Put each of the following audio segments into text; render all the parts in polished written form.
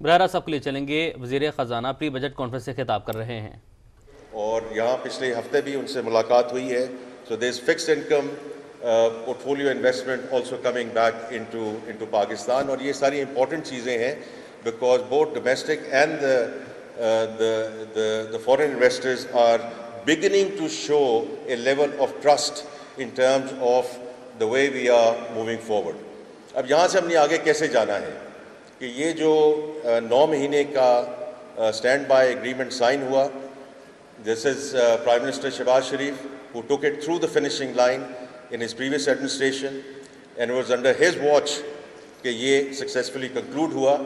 براہ راست آپ کے لیے چلیں گے، وزیر خزانہ پری بجٹ کانفرنس سے خطاب کر رہے ہیں۔ اور یہاں پچھلے ہفتے بھی ان سے ملاقات ہوئی ہے. So there is fixed income portfolio investment also coming back into Pakistan, اور یہ ساری امپورٹنٹ چیزیں ہیں because both domestic and the foreign investors are beginning to show a level of trust in terms of the way we are moving forward. اب یہاں سے ہم نے آگے کیسے جانا ہے کہ یہ جو 9 مہینے کا اسٹینڈ بائی ایگریمنٹ سائن ہوا. This is Prime Minister Shehbaz Sharif who took it through the finishing line in his previous administration, and it was under his watch کہ یہ successfully conclude ہوا.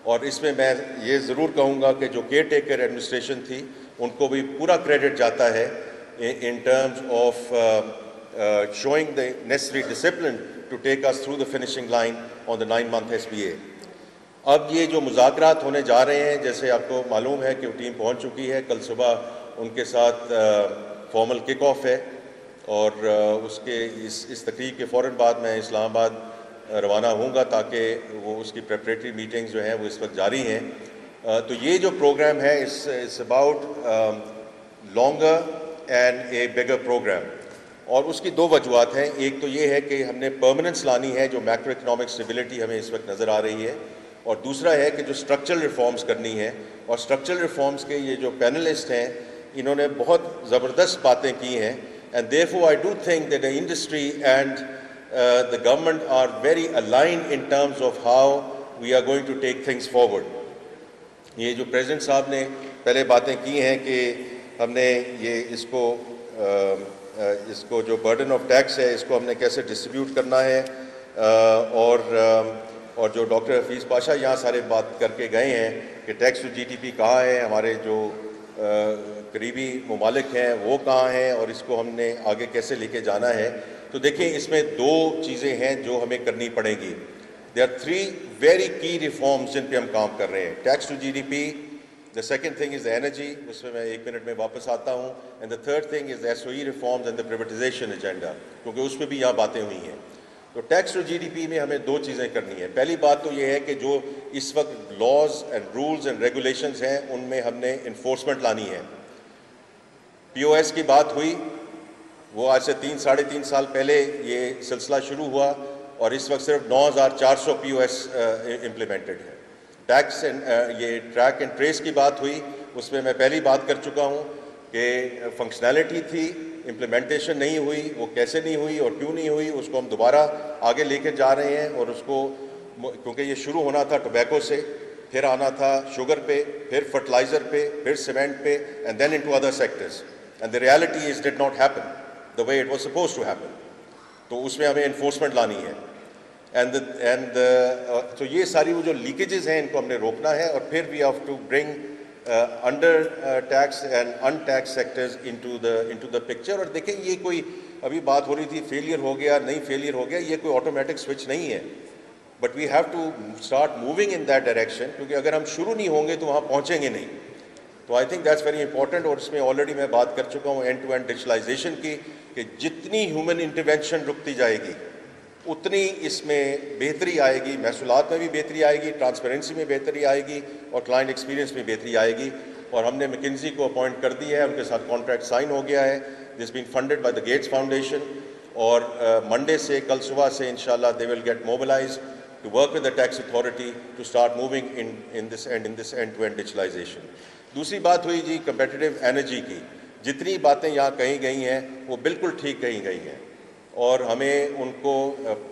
اور اس میں میں یہ ضرور کہوں گا کہ جو کیئر ٹیکر ایڈمنسٹریشن تھی ان کو بھی پورا کریڈٹ جاتا ہے in terms of showing the necessary discipline to take us through the finishing line on the 9-month SPA. اب یہ جو مذاکرات ہونے جا رہے ہیں، جیسے آپ کو معلوم ہے کہ وہ ٹیم پہنچ چکی ہے، کل صبح ان کے ساتھ فارمل کک آف ہے، اور اس تقریب کے فوراً بعد میں اسلام آباد روانہ ہوں گا تاکہ وہ اس کی پریپریٹری میٹنگز جو ہیں وہ اس وقت جاری ہیں. تو یہ جو پروگرام ہے اس about longer and a bigger programme, اور اس کی 2 وجوہات ہیں. ایک تو یہ ہے کہ ہم نے پرماننس لانی ہے جو میکرو اکنامک اسٹیبلٹی ہمیں اس وقت نظر آ رہی ہے، اور دوسرا ہے کہ جو اسٹرکچرل ریفارمز کرنی ہے. اور اسٹرکچرل ریفارمز کے یہ جو پینلسٹ ہیں انہوں نے بہت زبردست باتیں کی ہیں، and therefore I do think that the industry and the government are very aligned in terms of how we are going to take things forward. یہ جو پریزیڈنٹ صاحب نے پہلے باتیں کی ہیں کہ ہم نے یہ اس کو جو برڈن آف ٹیکس ہے اس کو ہم نے کیسے ڈسٹریبیوٹ کرنا ہے، اور جو ڈاکٹر حفیظ پاشا یہاں سارے بات کر کے گئے ہیں کہ tax to G D P کہاں ہے، ہمارے جو قریبی ممالک ہیں وہ کہاں ہیں، اور اس کو ہم نے آگے کیسے لے کے جانا ہے. تو دیکھیں اس میں 2 چیزیں ہیں جو ہمیں کرنی پڑیں گی. There are 3 very key reforms جن پہ ہم کام کر رہے ہیں. Tax to G D P, the second thing is the energy، اس میں 1 منٹ میں واپس آتا ہوں، and the third thing is the SOE reforms and the privatization agenda، کیونکہ اس پہ بھی یہاں باتیں ہوئی ہیں. تو tax to G D P میں ہمیں 2 چیزیں کرنی ہیں. پہلی بات تو یہ ہے کہ جو اس وقت laws and rules and regulations ہیں ان میں ہم نے انفورسمنٹ لانی ہے. پی او ایس کی بات ہوئی، وہ آج سے 3 3.5 سال پہلے یہ سلسلہ شروع ہوا، اور اس وقت صرف 9400 پی او ایس امپلیمنٹڈ ہے. ٹیکس یہ ٹریک اینڈ ٹریس کی بات ہوئی، اس میں پہلی بات کر چکا ہوں کہ فنکشنالٹی تھی، امپلیمنٹیشن نہیں ہوئی. وہ کیسے نہیں ہوئی اور کیوں نہیں ہوئی اس کو ہم دوبارہ آگے لے کے جا رہے ہیں. اور اس کو کیونکہ یہ شروع ہونا تھا ٹوبیکو سے، پھر آنا تھا شوگر پہ، پھر فرٹیلائزر پہ، پھر سیمنٹ پہ، and then into other sectors, and the reality is did not happen the way it was supposed to happen. تو اس میں ہمیں انفورسمنٹ لانی ہے. تو یہ ساری وہ جو لیکیجز ہیں ان کو ہم نے روکنا ہے، اور پھر we have to bring undertaxed and untaxed sectors into the picture. اور دیکھیں یہ کوئی ابھی بات ہو رہی تھی فیلئر ہو گیا نہیں فیلئر ہو گیا، یہ کوئی آٹومیٹک سوئچ نہیں ہے، but we have to start moving in that direction, کیونکہ اگر ہم شروع نہیں ہوں گے تو وہاں پہنچیں گے نہیں. تو I think that's very important. اور اس میں آلریڈی میں بات کر چکا ہوں اینڈ ٹو اینڈ ڈیجیٹلائزیشن کی، کہ جتنی ہیومن انٹرونشن رکتی جائے گی اتنی اس میں بہتری آئے گی، محصولات میں بھی بہتری آئے گی، ٹرانسپیرنسی میں بہتری آئے گی، اور کلائنٹ ایکسپیرینس میں بہتری آئے گی. اور ہم نے میکنزی کو اپوائنٹ کر دی ہے، ان کے ساتھ کانٹریکٹ سائن ہو گیا ہے. This been funded by the Gates foundation, اور منڈے سے کل صبح سے انشاءاللہ they will get mobilise to work with the tax authority to start moving in this end to end digitalisation. دوسری بات ہوئی جی کمپیٹیٹیو انرجی کی. جتنی باتیں یہاں کہی گئی ہیں وہ بالکل ٹھیک کہی گئی ہیں، اور ہمیں ان کو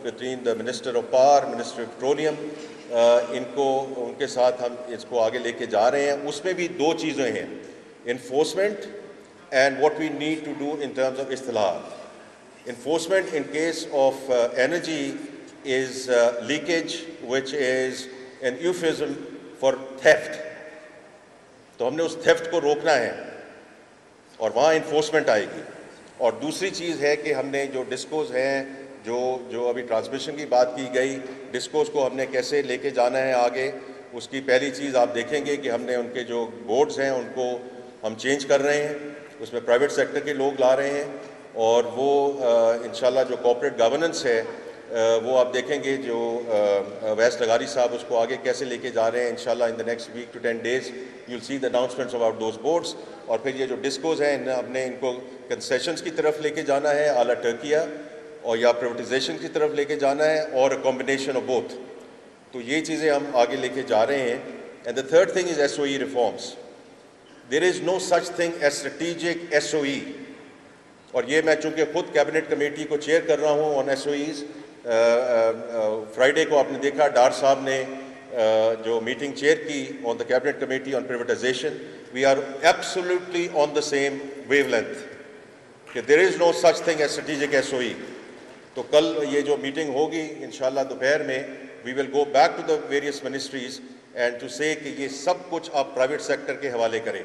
between the minister of power, minister of petroleum, ان کے ساتھ ہم اس کو آگے لے کے جا رہے ہیں. اس میں بھی 2 چیزیں ہیں، enforcement and what we need to do in terms of اصطلاحات. Enforcement in case of energy is leakage, which is an euphemism for theft. تو ہم نے اس theft کو روکنا ہے اور وہاں enforcement آئے گی. اور دوسری چیز ہے کہ ہم نے جو ڈسکوز ہیں، جو ابھی ٹرانسمیشن کی بات کی گئی، ڈسکوز کو ہم نے کیسے لے کے جانا ہے آگے. اس کی پہلی چیز آپ دیکھیں گے کہ ہم نے ان کے جو بورڈز ہیں ان کو ہم چینج کر رہے ہیں، اس میں پرائیویٹ سیکٹر کے لوگ لا رہے ہیں، اور وہ انشاءاللہ جو کارپوریٹ گورننس ہے وہ آپ دیکھیں گے جو ویس لغاری صاحب اس کو آگے کیسے لے کے جا رہے ہیں. انشاءاللہ ان the next week to 10 days you'll see the announcements about those boards. اور پھر یہ جو ڈسکوز ہیں ہم نے ان کو کنسیشنز کی طرف لے کے جانا ہے اعلیٰ ٹرکیہ, اور یا پریویٹائزیشن کی طرف لے کے جانا ہے, اور کمبینیشن آف بوتھ. تو یہ چیزیں ہم آگے لے کے جا رہے ہیں. And the third thing is SOE reforms. There is no such thing as strategic SOE. اور یہ میں چونکہ خود کیبنٹ کمیٹی کو چیئر کر رہا ہوں آن SOEs. فرائیڈے کو آپ نے دیکھا ڈار صاحب نے جو میٹنگ چیئر کی on the cabinet committee on privatisation. We are absolutely on the same wavelength کہ there is no such thing as strategic SOE. تو کل یہ جو میٹنگ ہوگی انشاءاللہ دوپہر میں, we will go back to the various ministries and to say کہ یہ سب کچھ آپ پرائیویٹ سیکٹر کے حوالے کریں,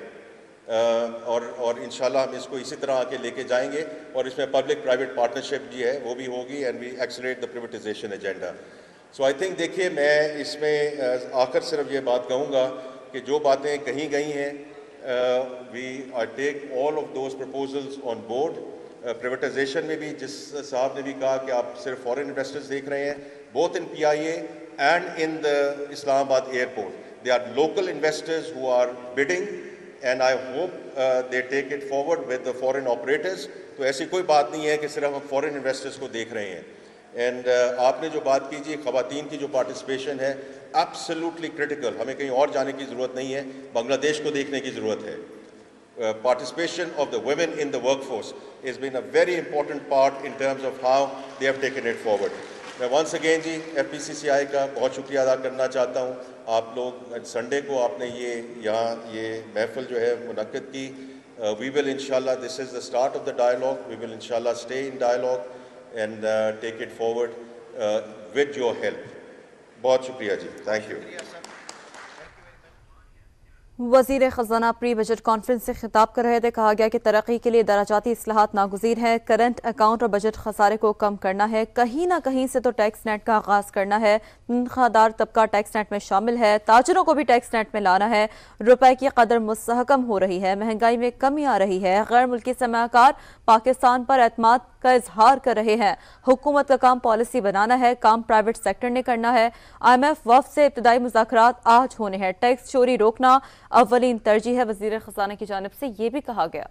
اور انشاءاللہ ہم اس کو اسی طرح آ کے لے کے جائیں گے. اور اس میں پبلک پرائیویٹ پارٹنرشپ جو ہے وہ بھی ہوگی, and we accelerate the privatisation agenda. So I think دیکھیے میں اس میں آخر صرف یہ بات کہوں گا کہ جو باتیں کہیں گئی ہیں we I take all of those proposals on board. Privatisation میں بھی جس صاحب نے بھی کہا کہ آپ صرف فورن انویسٹرز دیکھ رہے ہیں, both in PIA and in the Islamabad airport, they are local investors who are bidding, and I hope they take it forward with the foreign operators. تو ایسی کوئی بات نہیں ہے کہ صرف ہم فورن انویسٹرز کو دیکھ رہے ہیں. اینڈ آپ نے جو بات کی جی خواتین کی جو پارٹیسپیشن ہے ایبسلیوٹلی کرٹیکل, ہمیں کہیں اور جانے کی ضرورت نہیں ہے, بنگلہ دیش کو دیکھنے کی ضرورت ہے. Participation of the women in the workforce has been a very important part in terms of how they have taken it forward. میں once again جی FPCCI کا بہت شکریہ ادا کرنا چاہتا ہوں. آپ لوگ سنڈے کو آپ نے یہاں یہ محفل جو ہے منعقد کی. We will inshallah, this is the start of the dialogue, we will inshallah stay in dialogue and take it forward with your help. بہت شکریہ جی, thank you. وزیر خزانہ پری بجٹ کانفرنس سے خطاب کر رہے تھے. کہا گیا کہ ترقی کے لیے دراجاتی اصلاحات ناگزیر ہے. کرنٹ اکاؤنٹ اور بجٹ خسارے کو کم کرنا ہے. کہیں نہ کہیں سے تو ٹیکس نیٹ کا آغاز کرنا ہے. تنخواہ دار طبقہ ٹیکس نیٹ میں شامل ہے. تاجروں کو بھی ٹیکس نیٹ میں لانا ہے. روپے کی قدر مستحکم ہو رہی ہے. مہنگائی میں کمی آ رہی ہے. غیر ملکی سرمایہ کار پاکستان پر اعتماد کا اظہار کر رہے ہیں. حکومت کا کام پالیسی بنانا ہے. کام پرائیویٹ سیکٹر نے کرنا ہے. IMF وفد سے ابتدائی مذاکرات آج ہونے ہیں. ٹیکس چوری روکنا اولین ترجیح ہے. وزیر خزانہ کی جانب سے یہ بھی کہا گیا.